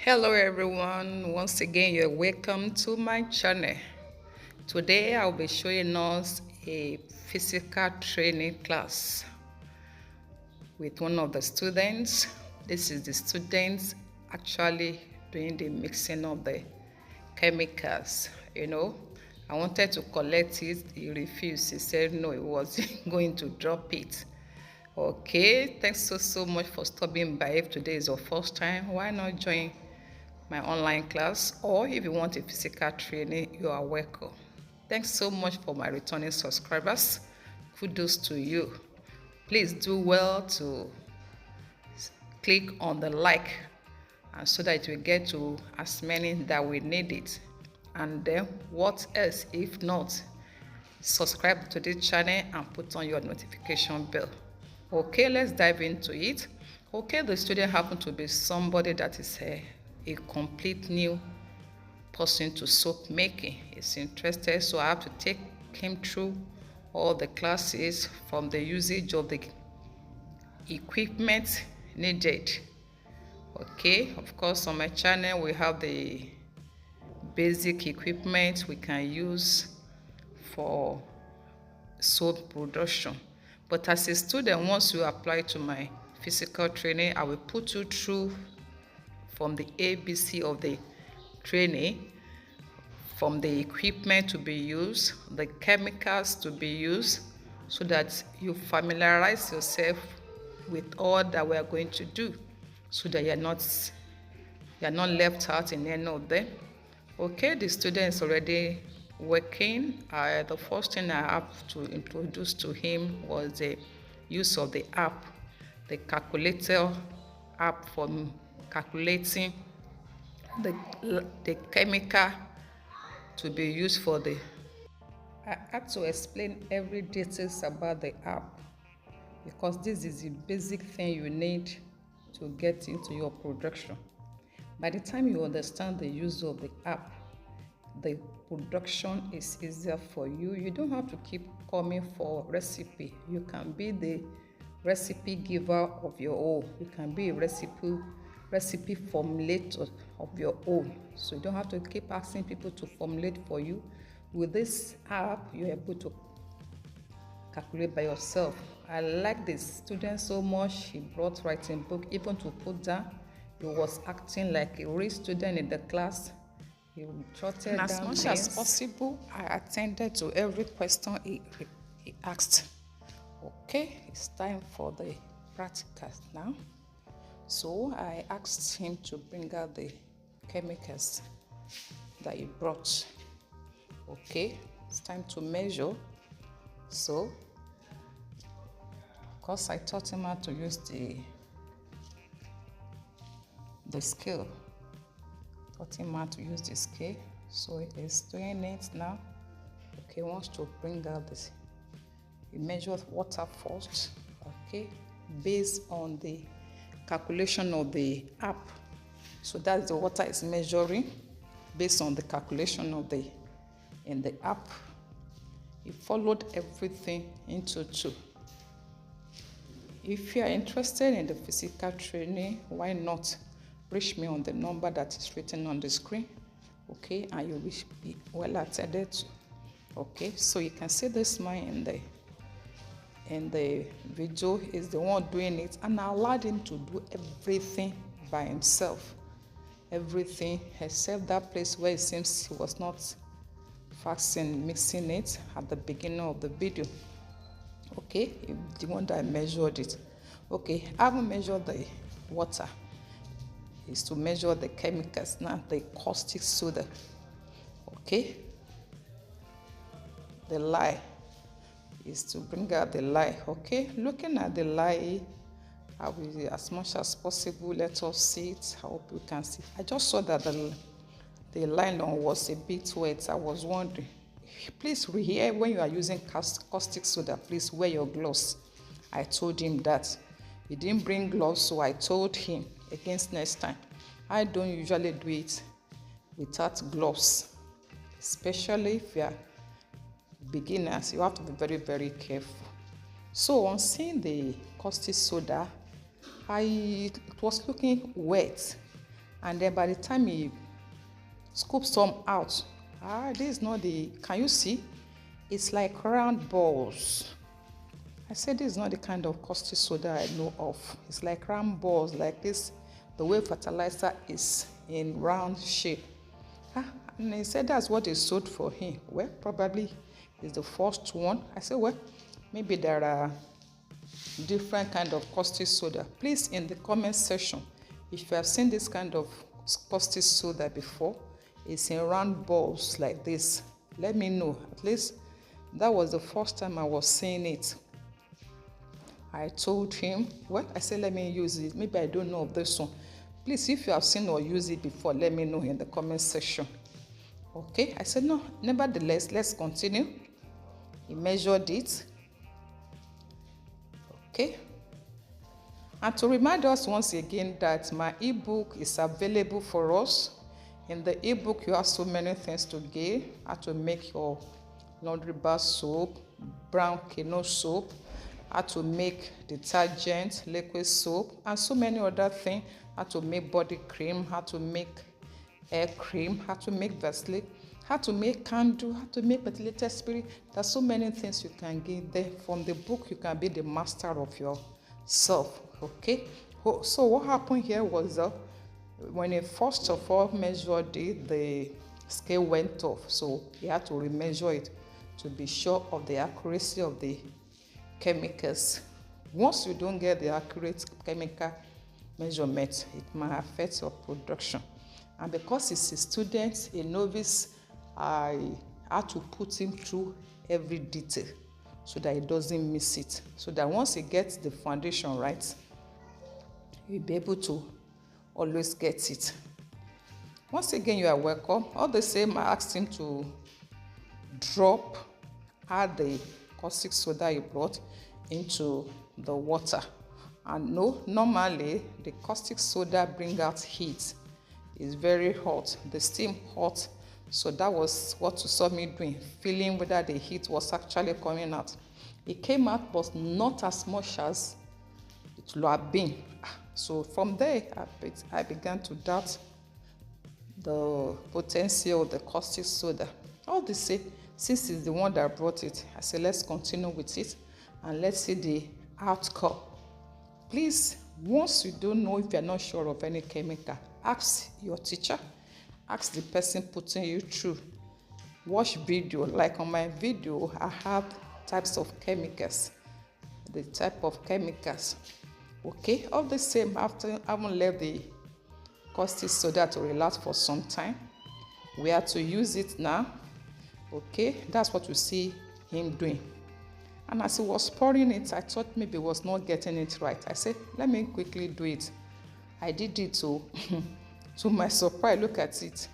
Hello everyone, once again you're welcome to my channel. Today I'll be showing us a physical training class with one of the students. This is the students actually doing the mixing of the chemicals. I wanted to collect it, he refused. He said no, he wasn't going to drop it. Okay, thanks so much for stopping by. If today is your first time, why not join my online class? Or if you want a physical training, you are welcome. Thanks so much for my returning subscribers. Kudos to you. Please do well to click on the like, and so that we get to as many that we need it. And then what else if not subscribe to this channel and put on your notification bell. Okay, let's dive into it. Okay, the student happened to be somebody that is a complete new person to soap making. He's interested, so I have to take him through all the classes, from the usage of the equipment needed. Okay, of course on my channel we have the basic equipment we can use for soap production. But as a student, once you apply to my physical training, I will put you through from the ABC of the training, from the equipment to be used, the chemicals to be used, so that you familiarize yourself with all that we are going to do, so that you're not left out in any of them. Okay, the student is already working. The first thing I have to introduce to him was the use of the app, the calculator app for calculating the chemical to be used for the. I had to explain every details about the app, because this is the basic thing you need to get into your production. By the time you understand the use of the app, the production is easier for you. You don't have to keep coming for recipe. You can be the recipe giver of your own. You can be a recipe formulator of your own. So you don't have to keep asking people to formulate for you. With this app, you're able to calculate by yourself. I like this student so much. He brought writing book even to put down. He was acting like a real student in the class. He jotted down. As much as possible, I attended to every question he asked. Okay, it's time for the practicals now. So I asked him to bring out the chemicals that he brought. Okay, it's time to measure. So, of course, I taught him how to use the scale. Taught him how to use the scale. So he's doing it now. Okay, wants to bring out this. He measured water first. Okay, based on the calculation of the app. So that's the water is measuring based on the calculation of in the app. He followed everything into two. If you are interested in the physical training, why not reach me on the number that is written on the screen? Okay, and you will be well attended to. Okay, so you can see this man in the video is the one doing it, and I allowed him to do everything by himself. Everything except that place where it seems he was not mixing it at the beginning of the video. Okay, the one that measured it. Okay, I haven't measured the water. Is to measure the chemicals now, the caustic soda. Okay, the lye is to bring out the lye. Okay, looking at the lye, I will, as much as possible, let us see it. I hope you can see. I just saw that the nylon was a bit wet. I was wondering. Please here, when you are using caustic soda, please wear your gloves. I told him that. He didn't bring gloves, so I told him against next time. I don't usually do it without gloves, especially if you are beginners. You have to be very, very careful. So on seeing the caustic soda, it was looking wet. And then by the time he scoops some out, this is not the, can you see? It's like round balls. I said this is not the kind of caustic soda I know of. It's like round balls like this, the way fertilizer is in round shape. And he said that's what they sold for him. Well, probably it's the first one. I said, well, maybe there are different kind of caustic soda. Please, in the comment section, if you have seen this kind of caustic soda before, it's in round balls like this. Let me know. At least that was the first time I was seeing it. I told him, well, I said, let me use it. Maybe I don't know of this one. Please, if you have seen or used it before, let me know in the comment section. Okay, I said, no, nevertheless, let's continue. He measured it. Okay. And to remind us once again that my ebook is available for us. In the ebook, you have so many things to gain. How to make your laundry bar soap, brown canoe soap, how to make detergent, liquid soap, and so many other things. How to make body cream, how to make hair cream, how to make Vaseline, how to make candle, how to make methylated spirit. There's so many things you can get there. From the book, you can be the master of yourself. Okay? So what happened here was when he first of all measured it, the scale went off. So he had to remeasure it to be sure of the accuracy of the chemicals. Once you don't get the accurate chemical measurement, it might affect your production. And because he's a student, a novice, I had to put him through every detail so that he doesn't miss it. So that once he gets the foundation right, he'll be able to always get it. Once again, you are welcome. All the same, I asked him to add the caustic soda he brought into the water. And no, normally the caustic soda brings out heat. It's very hot, the steam hot. So that was what you saw me doing, feeling whether the heat was actually coming out. It came out, but not as much as it would have been. So from there, I began to doubt the potential of the caustic soda. All the same, since it's the one that brought it, I said, let's continue with it and let's see the outcome. Please, once you don't know, if you're not sure of any chemical, ask your teacher, ask the person putting you through. Watch video. Like on my video, I have types of chemicals, the type of chemicals. Okay, all the same, after having left the caustic soda to relax for some time, we have to use it now. Okay, that's what you see him doing. And as he was pouring it, I thought maybe he was not getting it right. I said, let me quickly do it. I did it to my surprise. Look at it.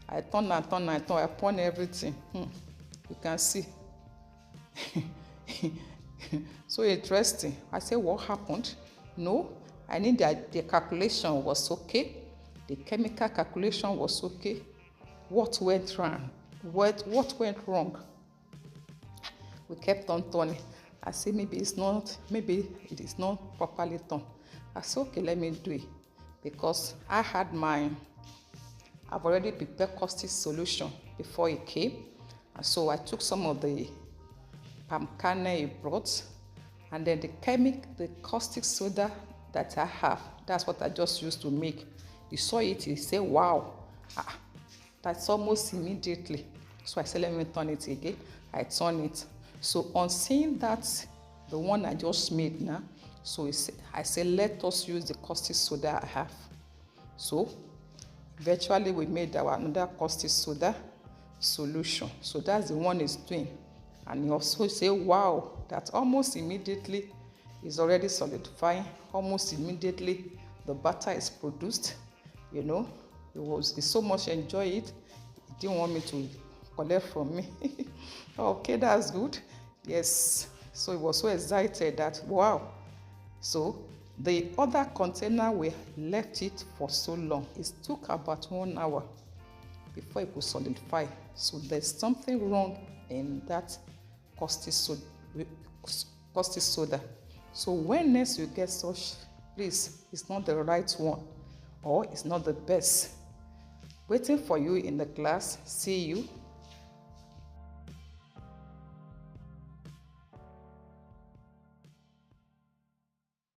I turned, I poured everything. You can see. So interesting. I said, what happened? No, I need that the calculation was okay. The chemical calculation was okay. What went wrong? What went wrong? We kept on turning. I said, maybe it is not properly done. I said, okay, let me do it. Because I've already prepared caustic solution before it came. And so I took some of the palm kernel he brought, and then the caustic soda that I have, that's what I just used to make. You saw it, you say, wow, that's almost immediately. So I said, let me turn it again. I turn it. So on seeing that, the one I just made now, so I said, let us use the caustic soda I have. So virtually we made another caustic soda solution. So that's the one he's doing. And you also say, wow, that almost immediately is already solidifying. Almost immediately the batter is produced. You know, he so much enjoyed it. He didn't want me to collect from me. Okay, that's good. Yes. So he was so excited that, wow. So the other container, we left it for so long. It took about 1 hour before it could solidify. So there's something wrong in that caustic soda. So when next you get such, please, it's not the right one. or it's not the best. Waiting for you in the class. See you.